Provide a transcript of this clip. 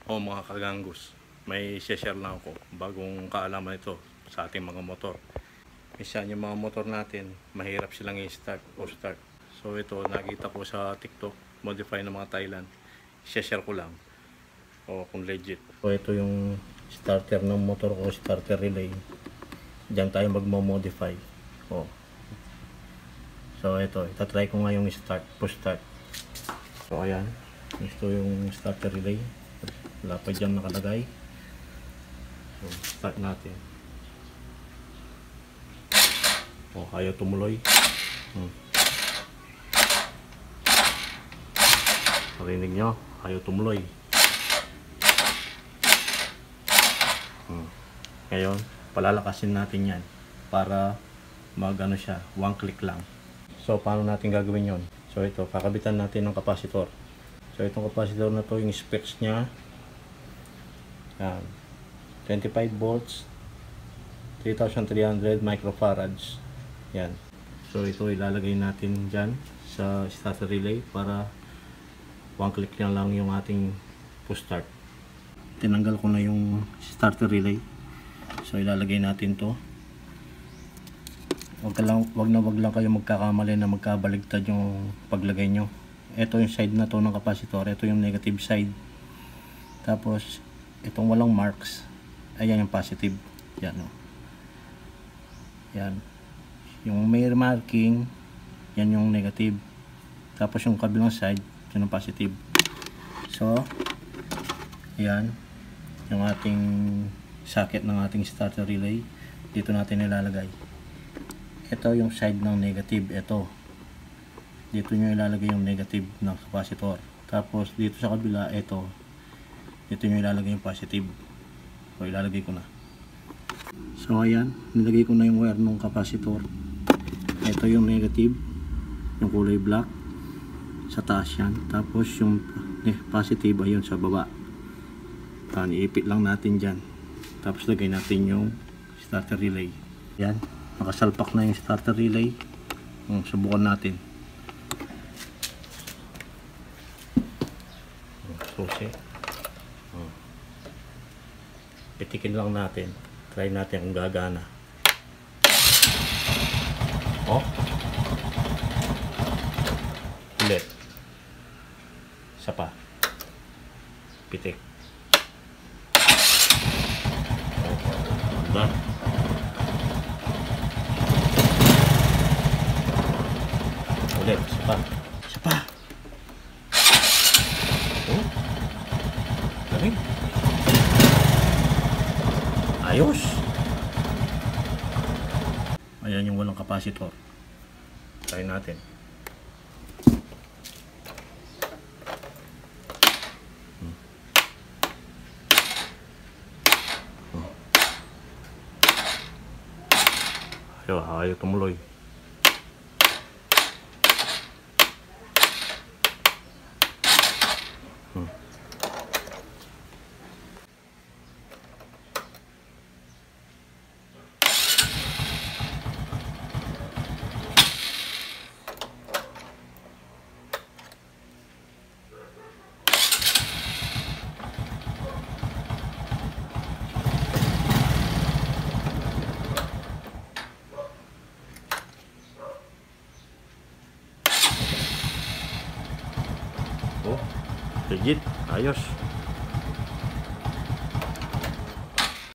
O mga kaganggus, may share lang ako bagong kaalaman ito sa ating mga motor. Minsan yung mga motor natin mahirap silang i-start o start. So ito nakita ko sa TikTok, modify ng mga Thailand. Share ko lang o kung legit. So ito yung starter ng motor ko, starter relay. Diyan tayo magmo-modify. Oh. So ito, itatry ko nga yung start, push start. So ayan, ito yung starter relay. Wala pa dyan nakalagay. So start natin. Oh, ayaw tumuloy. Marinig nyo, ayaw tumuloy. Ngayon, palalakasin natin yan para mag-ano siya, one click lang. So paano natin gagawin yon? So ito, kakabitan natin ng kapasitor. So itong kapasitor na to, yung specs nya, yan, 25 volts, 3,300 microfarads. Yan. So ito ilalagay natin dyan sa starter relay para one click na lang yung ating push start. Tinanggal ko na yung starter relay. So ilalagay natin to. Wag lang kayo magkakamali na magkabaligtad yung paglagay nyo. Ito yung side na to ng kapasitor. Ito yung negative side. Tapos itong walang marks, ayan yung positive. Yan o. Yan. Yung may marking, yan yung negative. Tapos yung kabilang side, yun yung positive. So, yan. Yung ating socket ng ating starter relay. Dito natin ilalagay. Ito yung side ng negative. Ito. Dito nyo ilalagay yung negative ng kapasitor. Tapos dito sa kabila, ito. Dito nyo ilalagay yung positive. So, ilalagay ko na. So, ayan. Nilagay ko na yung wire ng kapasitor. Ito yung negative. Yung kulay black. Sa taas yan. Tapos yung positive ayun sa baba. Iipit lang natin dyan. Tapos lagay natin yung starter relay. Yan. Nakasalpak na yung starter relay. Subukan natin. Susi. Pitikin lang natin. Try natin kung gagana. Oh. Ulit. Isa pa. Pitik. Done. Ulit. Isa pa. Isa pa. Oh. Galing. Ayos. Ayan yung walang kapasitor. Try natin. Ayaw tumuloy. Oh, legit, ayos.